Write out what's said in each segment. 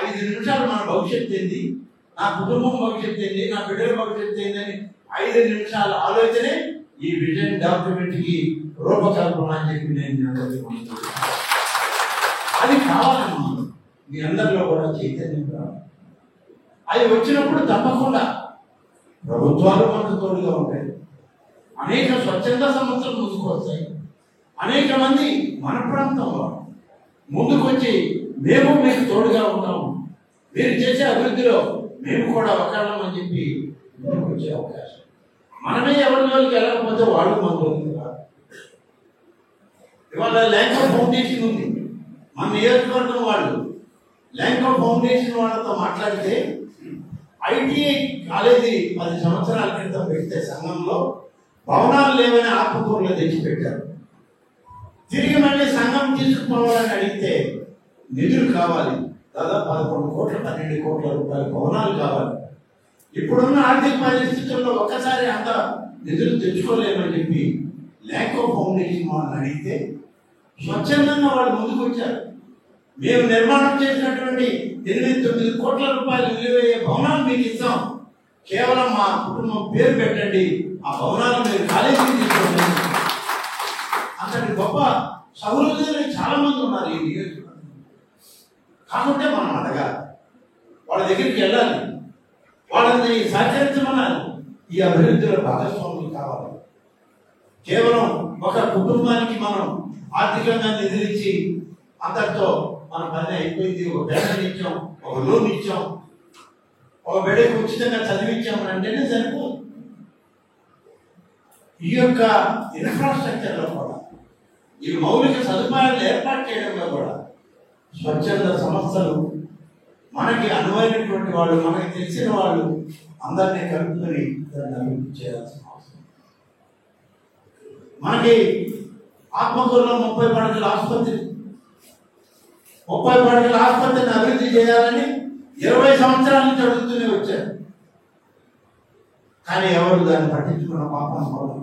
5 నిమిషాలు మన భవిష్యత్తు ఏంది, నా కుటుంబం భవిష్యత్తు ఏంది, నా బిడ్డల భవిష్యత్తు ఏంది అని 5 నిమిషాల ఆలోచనే ఈ విజన్ డాక్యుమెంట్ కి రూపకల్పన అని చెప్పి నేను అది కావాలమ్మా. మీ అందరిలో కూడా చైతన్యం రావాలి. అది వచ్చినప్పుడు తప్పకుండా ప్రభుత్వాలు మనకు తోడుగా ఉంటాయి, అనేక స్వచ్ఛంద సంస్థలు ముందుకు వస్తాయి, అనేక మంది మన ప్రాంతంలో ముందుకొచ్చి మేము మీకు తోడుగా ఉంటాము, మీరు చేసే అభివృద్ధిలో మేము కూడా ఒకళ్ళం అని చెప్పి ముందుకు వచ్చే అవకాశం. మనమే ఎవరి జోలికి వెళ్ళకపోతే వాళ్ళు మన జోలికి రాదు. ఇవాళ ల్యాంకో ఫౌండేషన్ ఉంది, మన నియోజకవర్గం వాళ్ళు ల్యాంకో ఫౌండేషన్ వాళ్ళతో మాట్లాడితే ఐటీఐ కాలేజీ 10 సంవత్సరాల క్రితం పెడితే సంఘంలో భవనాలు లేవని ఆత్మకూరులో తెచ్చిపెట్టారు. తిరిగి మళ్ళీ సంఘం తీసుకుపోవాలని అడిగితే నిధులు కావాలి, దాదాపు 11 కోట్ల 12 కోట్ల రూపాయల భవనాలు కావాలి. ఇప్పుడున్న ఆర్థిక పరిస్థితుల్లో ఒక్కసారి అంత నిధులు తెచ్చుకోలేమని చెప్పి ల్యాంకో ఫౌండేషన్ వాళ్ళని అడిగితే స్వచ్ఛందంగా వాళ్ళు ముందుకు వచ్చారు. మేము నిర్మాణం చేసినటువంటి 8-9 కోట్ల రూపాయలు విలువయ్యే భవనాలు మీకు ఇస్తాం, కేవలం మా కుటుంబం పేరు పెట్టండి, ఆ భవనాలు మీరు కాలేజీకి తీసుకోండి. అంతటి గొప్ప సౌలభ్యాలు చాలా మంది ఉన్నారు ఈ నియోజకవర్గం. కాకుంటే మనం అడగాలి, వాళ్ళ దగ్గరికి వెళ్ళాలి, వాళ్ళని సహకరించమనాలి, ఈ అభివృద్ధిలో భాగస్వాములు కావాలి. కేవలం ఒక కుటుంబానికి మనం ఆర్థికంగా నిధులిచ్చి అందరితో మన పని అయిపోయింది, ఒక పెన్షన్ ఇచ్చాం, ఒక లోన్ ఇచ్చాం, ఒక బిడ్డకు ఉచితంగా చదివించామని అంటేనే సరిపోదు. ఈ యొక్క ఇన్ఫ్రాస్ట్రక్చర్లో కూడా, ఈ మౌలిక సదుపాయాలను ఏర్పాటు చేయడంలో కూడా స్వచ్ఛంద సంస్థలు, మనకి అనువైనటువంటి వాళ్ళు, మనకి తెలిసిన వాళ్ళు అందరినీ కలుపుకొని దాన్ని అభివృద్ధి చేయాల్సిన అవసరం. మనకి ఆత్మకూరులో 30 పడకల ఆసుపత్రి, 30 పడకల ఆసుపత్రిని అభివృద్ధి చేయాలని 20 సంవత్సరాల నుంచి అడుగుతూనే వచ్చారు. కానీ ఎవరు దాన్ని పట్టించుకున్న పాపం కూడా.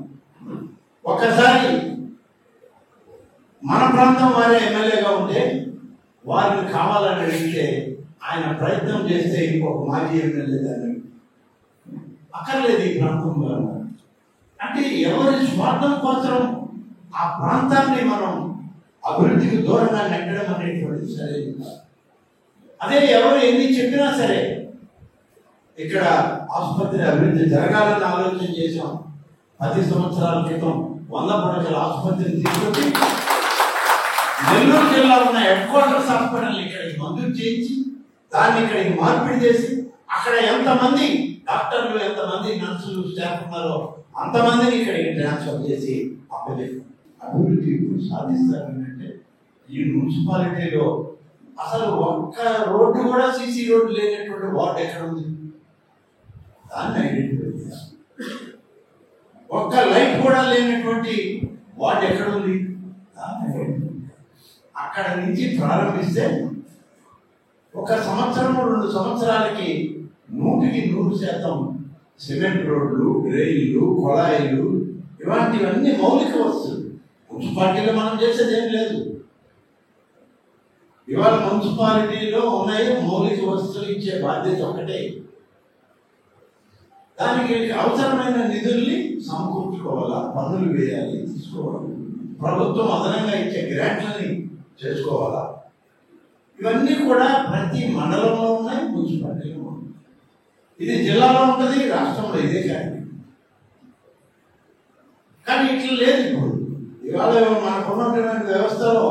ఒక్కసారి మన ప్రాంతం వారే ఎమ్మెల్యేగా ఉంటే వారిని కావాలని అడిగితే ఆయన ప్రయత్నం చేస్తే ఇంకొక మాజీ ఎమ్మెల్యే దాన్ని అక్కర్లేదు ఈ ప్రాంతంలో అన్నారు. అంటే ఎవరి స్వార్థం కోసం ఆ ప్రాంతాన్ని మనం అభివృద్ధికి దూరంగా నెట్టడం అనేటువంటిది సరైనది కాదు. అదే ఎవరు ఎన్ని చెప్పినా సరే ఇక్కడ ఆసుపత్రి అభివృద్ధి జరగాలని ఆలోచన చేశాం. 10 సంవత్సరాల క్రితం 100 పడకల ఆసుపత్రిని తీసుకొచ్చి నెల్లూరు జిల్లాలో ఉన్న హెడ్ క్వార్టర్స్ హాస్పిటల్ ఇక్కడికి మంజూరు చేయించి దాన్ని ఇక్కడికి మార్పిడి చేసి అక్కడ ఎంతమంది డాక్టర్లు, ఎంతమంది నర్సులు, స్టాఫ్ ఉన్నారో అంతమందిని ఇక్కడికి ట్రాన్స్ఫర్ చేసి అప్పచెప్పారు. అభివృద్ధి ఇప్పుడు సాధిస్తారంటే ఈ మున్సిపాలిటీలో అసలు ఒక్క రోడ్డు కూడా సీసీ రోడ్డు లేనటువంటి వార్డు ఎక్కడ ఉంది, దాన్ని ఐడెంటిఫై చేయాలి. ఒక్క లైట్ కూడా లేనటువంటి వార్డు ఎక్కడ ఉంది, దాన్ని ఐడెంటిఫై. అక్కడ నుంచి ప్రారంభిస్తే 1 సంవత్సరం 2 సంవత్సరాలకి 100% సిమెంట్ రోడ్లు, రైళ్లు, కొళాయిలు, ఇలాంటివన్నీ మౌలిక వస్తువులు. మున్సిపాలిటీలో మనం చేసేది ఏం లేదు. ఇవాళ మున్సిపాలిటీలో ఉన్నాయి మౌలిక వస్తువులు ఇచ్చే బాధ్యత ఒకటే. దానికి అవసరమైన నిధుల్ని సమకూర్చుకోవాలా, పన్నులు వేయాలి, తీసుకోవాలి, ప్రభుత్వం అదనంగా ఇచ్చే గ్రాంట్లని చేసుకోవాలా. ఇవన్నీ కూడా ప్రతి మండలంలో ఉన్నాయి, మున్సిపాలిటీలో ఉన్నాయి. ఇది జిల్లాలో ఉంటుంది, రాష్ట్రంలో ఇదే కానీ ఇట్లా లేదు. ఇప్పుడు ఇవాళ మనకున్నటువంటి వ్యవస్థలో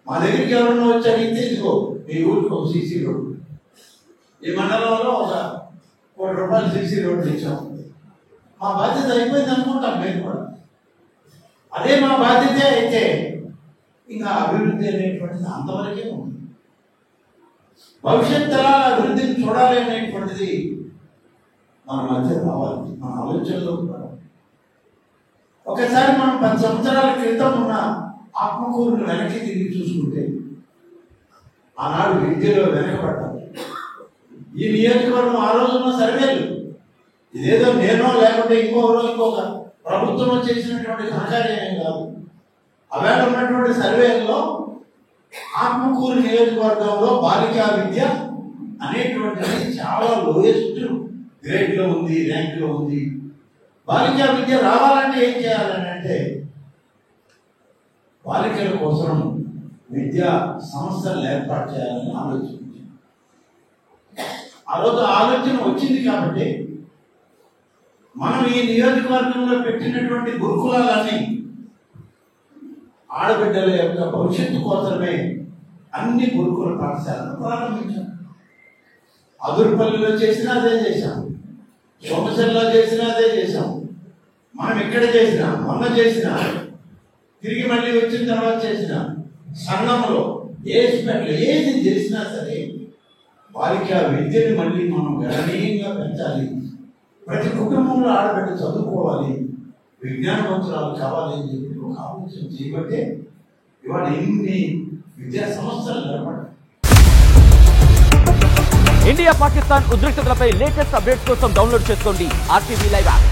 మా దగ్గరికి ఎవరన్నా వచ్చి అడిగితే ఇదిగో మీ ఊరికి ఒక సీసీ రోడ్డు, ఈ మండలంలో 1 కోటి రూపాయలు సీసీ రోడ్డు ఇచ్చాము, మా బాధ్యత అయిపోయింది అనుకుంటాం మేము కూడా. అదే మా బాధ్యత అయితే ఇంకా అభివృద్ధి అనేటువంటిది అంతవరకే ఉంది. భవిష్యత్ తరాల అభివృద్ధిని చూడాలి అనేటువంటిది మన మధ్య రావాలి, మన ఆలోచనలో రావాలి. ఒకసారి మనం 10 సంవత్సరాల క్రితం ఉన్న ఆత్మకూరుని వెనక్కి తిరిగి చూసుకుంటే ఆనాడు విద్యలో వెనకబడ్డారు. ఈ నియోజకవర్గం ఆ రోజున్న సర్వేలు, ఇదేదో నేనో లేకుంటే ఇంకొక ప్రభుత్వం చేసినటువంటి ఘనకార్యం కాదు. అవేళ ఉన్నటువంటి సర్వేల్లో ఆత్మకూరు నియోజకవర్గంలో బాలికా విద్య అనేటువంటిది చాలా లోయెస్ట్ గ్రేడ్లో ఉంది, ర్యాంక్లో ఉంది. బాలికా విద్య రావాలంటే ఏం చేయాలని అంటే బాలికల కోసం విద్యా సంస్థలు ఏర్పాటు చేయాలని ఆలోచించింది. ఆ రోజు ఆలోచన వచ్చింది కాబట్టి మనం ఈ నియోజకవర్గంలో పెట్టినటువంటి గురుకులాలన్నీ ఆడబిడ్డల యొక్క భవిష్యత్తు కోసమే అన్ని గురుకుల పాఠశాలను ప్రారంభించాం. అదురుపల్లిలో చేసినా అదే చేశాం, సోమశల్లో చేసినా అదే చేశాం, మనం ఎక్కడ చేసినా, మొన్న చేసినా, తిరిగి మళ్ళీ వచ్చిన తర్వాత చేసిన సంఘంలో ఏసిపెట్లు ఏది చేసినా సరే బాలికా విద్యను మళ్ళీ మనం గణనీయంగా పెంచాలి. ప్రతి కుటుంబంలో ఆడబిడ్డ చదువుకోవాలి, విజ్ఞానవంతురాలు కావాలి అని చెప్పి ఒక ఆలోచన చేయబట్టే ఇవాళ ఇన్ని విద్యా సంస్థలు నిలబడ్డాయి. ఇండియా పాకిస్తాన్ ఉద్రిక్తతలపై లేటెస్ట్ అప్డేట్స్ కోసం డౌన్లోడ్ చేసుకోండి RTV లైవ్ యాప్.